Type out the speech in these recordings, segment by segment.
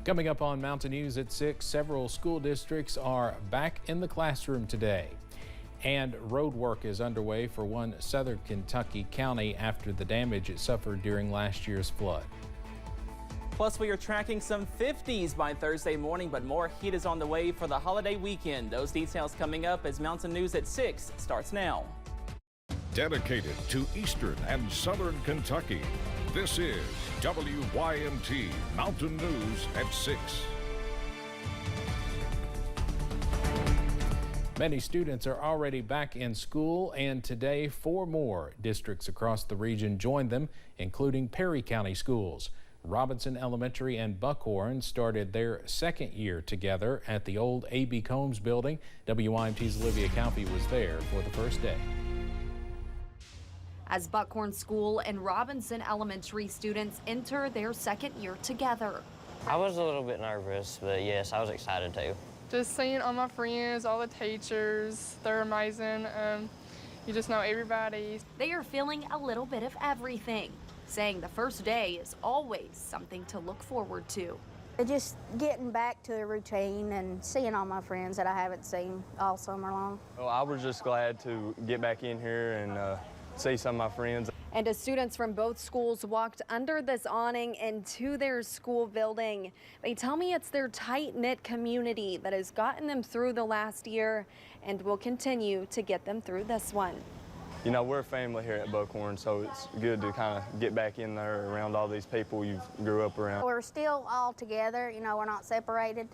Coming up on Mountain News at 6, several school districts are back in the classroom today. And road work is underway for one southern Kentucky county after the damage it suffered during last year's flood. Plus, we are tracking some 50s by Thursday morning, but more heat is on the way for the holiday weekend. Those details coming up as Mountain News at 6 starts now. Dedicated to Eastern and Southern Kentucky, this is WYMT Mountain News at 6. Many students are already back in school, and today 4 more districts across the region joined them, including Perry County schools. Robinson Elementary and Buckhorn started their second year together at the old A.B. Combs building. WYMT's Olivia Calfee was there for the first day. As Buckhorn School and Robinson Elementary students enter their second year together. I was a little bit nervous, but yes, I was excited too. Just seeing all my friends, all the teachers, they're amazing. You just know everybody. They are feeling a little bit of everything, saying the first day is always something to look forward to. Just getting back to a routine and seeing all my friends that I haven't seen all summer long. Well, I was just glad to get back in here and see some of my friends. And as students from both schools walked under this awning into their school building, they tell me it's their tight-knit community that has gotten them through the last year and will continue to get them through this one. You know, we're a family here at Buckhorn, so it's good to kind of get back in there around all these people you grew up around. We're still all together, you know, we're not separated,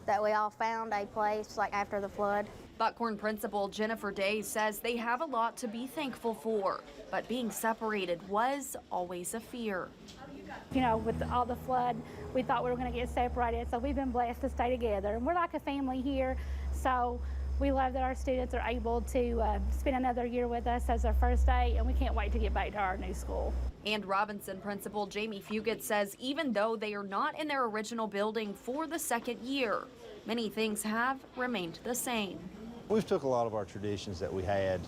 that we all found a place like after the flood. Buckhorn Principal Jennifer Day says they have a lot to be thankful for, but being separated was always a fear. You know, with all the flood, we thought we were going to get separated, so we've been blessed to stay together. And we're like a family here, so we love that our students are able to spend another year with us as their first day, and we can't wait to get back to our new school. And Robinson Principal Jamie Fugit says even though they are not in their original building for the second year, many things have remained the same. We've took a lot of our traditions that we had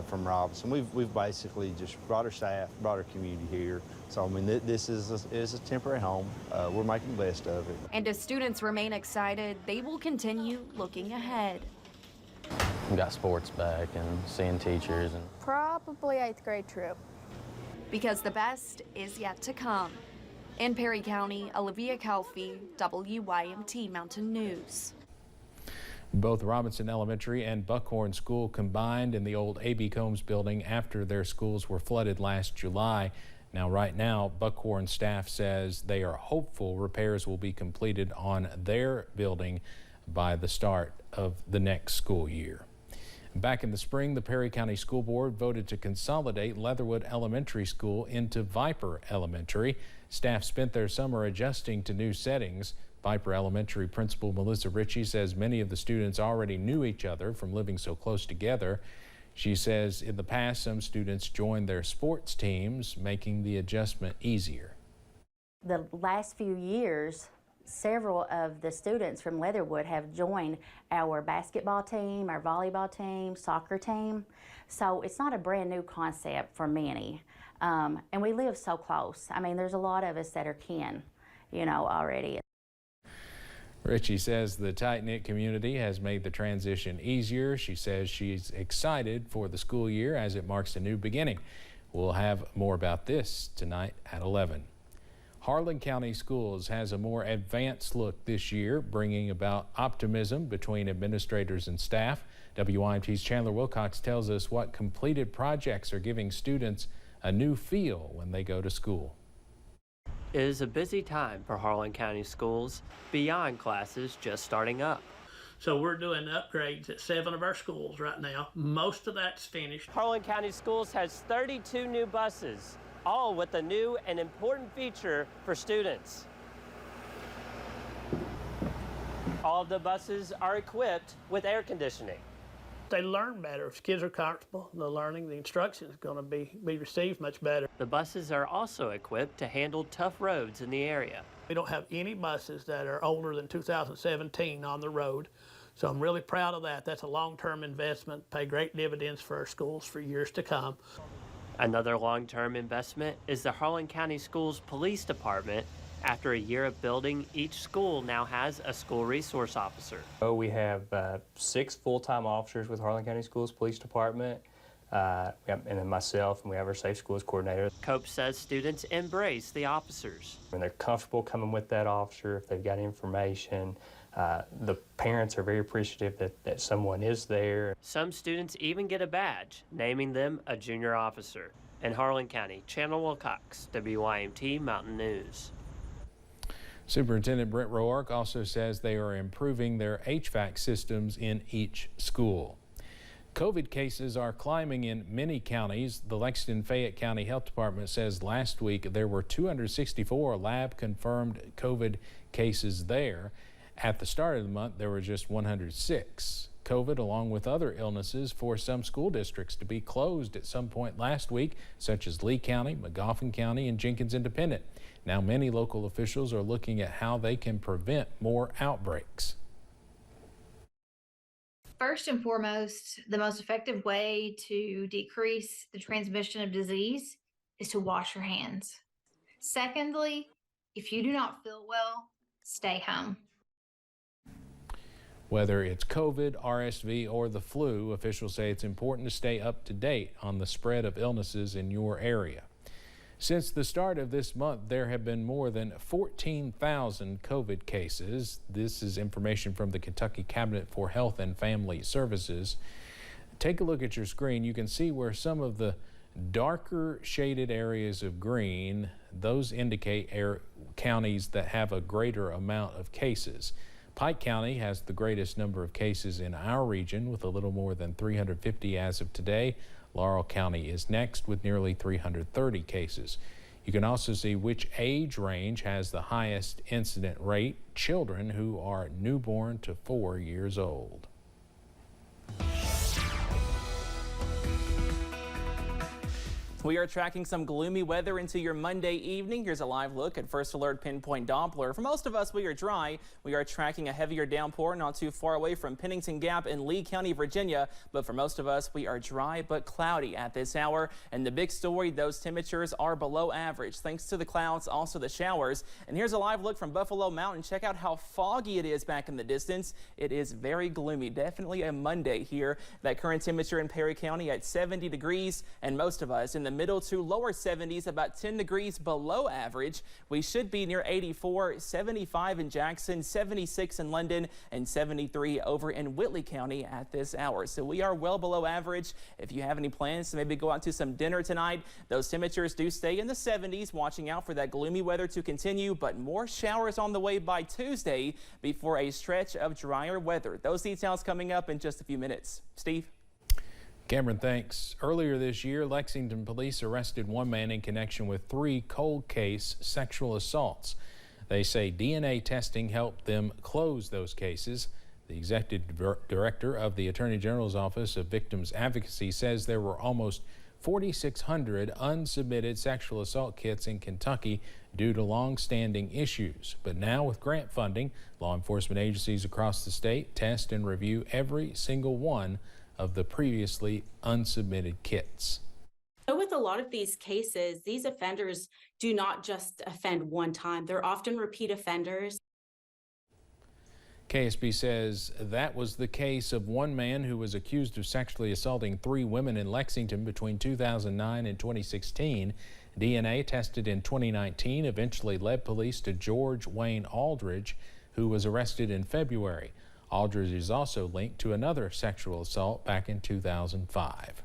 from Robinson. We've basically just brought our staff, brought our community here. So I mean, this is a temporary home. We're making the best of it. And as students remain excited, they will continue looking ahead. We got sports back and seeing teachers. And Probably 8th grade trip. Because the best is yet to come. In Perry County, Olivia Calfee, WYMT Mountain News. Both Robinson Elementary and Buckhorn School combined in the old A.B. Combs building after their schools were flooded last July. Now, right now, Buckhorn staff says they are hopeful repairs will be completed on their building by the start of the next school year. Back in the spring, the Perry County School Board voted to consolidate Leatherwood Elementary School into Viper Elementary. Staff spent their summer adjusting to new settings. Viper Elementary Principal Melissa Ritchie says many of the students already knew each other from living so close together. She says in the past, some students joined their sports teams, making the adjustment easier. The last few years, several of the students from Leatherwood have joined our basketball team, our volleyball team, soccer team. So it's not a brand new concept for many. And we live so close. I mean, there's a lot of us that are kin, you know, already. Ritchie says the tight-knit community has made the transition easier. She says she's excited for the school year as it marks a new beginning. We'll have more about this tonight at 11. Harlan County Schools has a more advanced look this year, bringing about optimism between administrators and staff. WYMT's Chandler Wilcox tells us what completed projects are giving students a new feel when they go to school. It is a busy time for Harlan County Schools, beyond classes just starting up. So we're doing upgrades at 7 of our schools right now. Most of that's finished. Harlan County Schools has 32 new buses, all with a new and important feature for students. All of the buses are equipped with air conditioning. They learn better. If kids are comfortable, the learning, the instruction is going to be received much better. The buses are also equipped to handle tough roads in the area. We don't have any buses that are older than 2017 on the road, so I'm really proud of that. That's a long-term investment, pay great dividends for our schools for years to come. Another long-term investment is the Harlan County Schools Police Department, After a year of building, each school now has a school resource officer. We have 6 full-time officers with Harlan County Schools Police Department, and then myself, and we have our Safe Schools Coordinator. Cope says students embrace the officers. When they're comfortable coming with that officer, if they've got information, the parents are very appreciative that someone is there. Some students even get a badge, naming them a junior officer. In Harlan County, Chandler Wilcox, WYMT Mountain News. Superintendent Brent Roark also says they are improving their HVAC systems in each school. COVID cases are climbing in many counties. The Lexington-Fayette County Health Department says last week there were 264 lab-confirmed COVID cases there. At the start of the month, there were just 106. COVID, along with other illnesses, forced some school districts to be closed at some point last week, such as Lee County, Magoffin County, and Jenkins Independent. Now, many local officials are looking at how they can prevent more outbreaks. First and foremost, the most effective way to decrease the transmission of disease is to wash your hands. Secondly, if you do not feel well, stay home. Whether it's COVID, RSV, or the flu, officials say it's important to stay up to date on the spread of illnesses in your area. Since the start of this month, there have been more than 14,000 COVID cases. This is information from the Kentucky Cabinet for Health and Family Services. Take a look at your screen. You can see where some of the darker shaded areas of green, those indicate counties that have a greater amount of cases. Pike County has the greatest number of cases in our region with a little more than 350 as of today. Laurel County is next with nearly 330 cases. You can also see which age range has the highest incident rate: children who are newborn to 4 years old. We are tracking some gloomy weather into your Monday evening. Here's a live look at First Alert Pinpoint Doppler. For most of us, we are dry. We are tracking a heavier downpour not too far away from Pennington Gap in Lee County, Virginia. But for most of us, we are dry but cloudy at this hour. And the big story, those temperatures are below average. Thanks to the clouds, also the showers. And here's a live look from Buffalo Mountain. Check out how foggy it is back in the distance. It is very gloomy. Definitely a Monday here. That current temperature in Perry County at 70 degrees. And most of us in the middle to lower 70s, about 10 degrees below average. We should be near 84, 75 in Jackson, 76 in London, and 73 over in Whitley County at this hour. So we are well below average. If you have any plans to maybe go out to some dinner tonight, those temperatures do stay in the 70s, watching out for that gloomy weather to continue, but more showers on the way by Tuesday before a stretch of drier weather. Those details coming up in just a few minutes. Steve? Cameron, thanks. Earlier this year, Lexington police arrested one man in connection with 3 cold case sexual assaults. They say DNA testing helped them close those cases. The executive director of the Attorney General's Office of Victims Advocacy says there were almost 4,600 unsubmitted sexual assault kits in Kentucky due to long-standing issues. But now with grant funding, law enforcement agencies across the state test and review every single one of the previously unsubmitted kits. So with a lot of these cases, these offenders do not just offend one time. They're often repeat offenders. KSB says that was the case of one man who was accused of sexually assaulting 3 women in Lexington between 2009 and 2016. DNA tested in 2019 eventually led police to George Wayne Aldridge, who was arrested in February. Aldridge is also linked to another sexual assault back in 2005.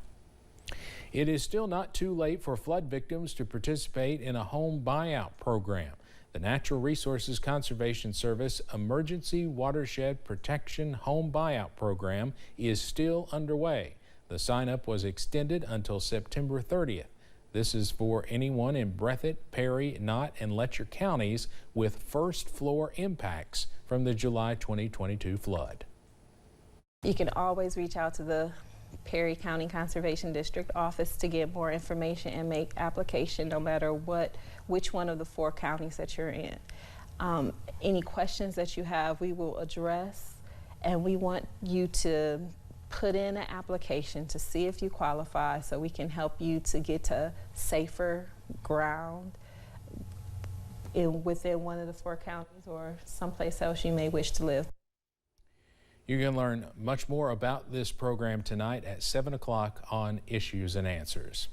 It is still not too late for flood victims to participate in a home buyout program. The Natural Resources Conservation Service Emergency Watershed Protection Home Buyout Program is still underway. The sign-up was extended until September 30th. This is for anyone in Breathitt, Perry, Knott, and Letcher counties with first floor impacts from the July 2022 flood. You can always reach out to the Perry County Conservation District office to get more information and make application no matter which one of the 4 counties that you're in. Any questions that you have, we will address, and we want you to put in an application to see if you qualify so we can help you to get to safer ground within one of the 4 counties or someplace else you may wish to live. You can learn much more about this program tonight at 7 o'clock on Issues and Answers.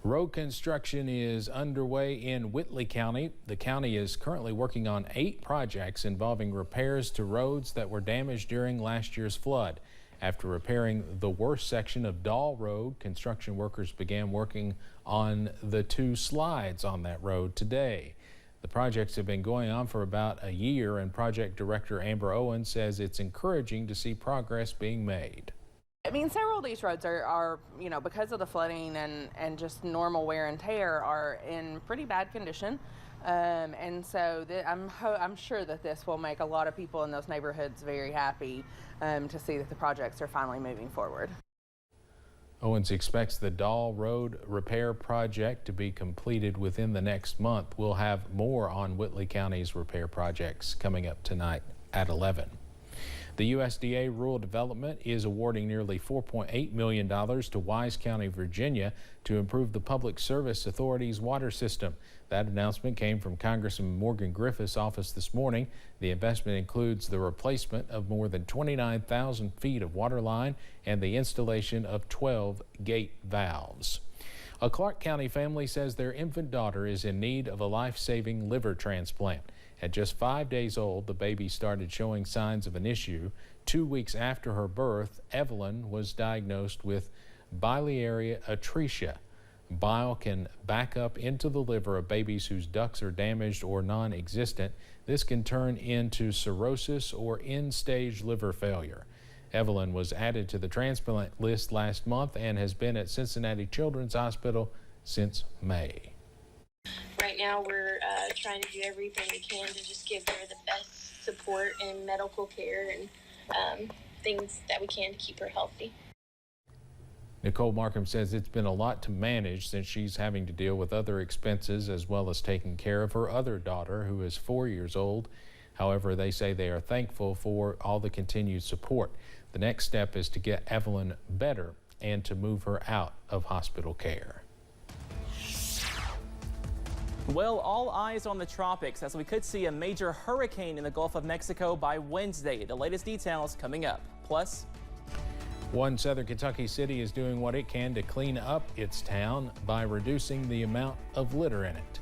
Road construction is underway in Whitley County. The county is currently working on 8 projects involving repairs to roads that were damaged during last year's flood. After repairing the worst section of Dahl Road, construction workers began working on the 2 slides on that road today. The projects have been going on for about a year, and project director Amber Owen says it's encouraging to see progress being made. I mean, several of these roads are you know, because of the flooding and just normal wear and tear, are in pretty bad condition. And so I'm sure that this will make a lot of people in those neighborhoods very happy to see that the projects are finally moving forward. Owens expects the Dahl Road repair project to be completed within the next month. We'll have more on Whitley County's repair projects coming up tonight at 11. The USDA Rural Development is awarding nearly $4.8 million to Wise County, Virginia to improve the Public Service Authority's water system. That announcement came from Congressman Morgan Griffith's office this morning. The investment includes the replacement of more than 29,000 feet of water line and the installation of 12 gate valves. A Clark County family says their infant daughter is in need of a life-saving liver transplant. At just 5 days old, the baby started showing signs of an issue. 2 weeks after her birth, Evelyn was diagnosed with biliary atresia. Bile can back up into the liver of babies whose ducts are damaged or non-existent. This can turn into cirrhosis or end-stage liver failure. Evelyn was added to the transplant list last month and has been at Cincinnati Children's Hospital since May. Right now we're trying to do everything we can to just give her the best support and medical care and things that we can to keep her healthy. Nicole Markham says it's been a lot to manage since she's having to deal with other expenses as well as taking care of her other daughter, who is 4 years old. However, they say they are thankful for all the continued support. The next step is to get Evelyn better and to move her out of hospital care. Well, all eyes on the tropics as we could see a major hurricane in the Gulf of Mexico by Wednesday. The latest details coming up. Plus, one southern Kentucky city is doing what it can to clean up its town by reducing the amount of litter in it.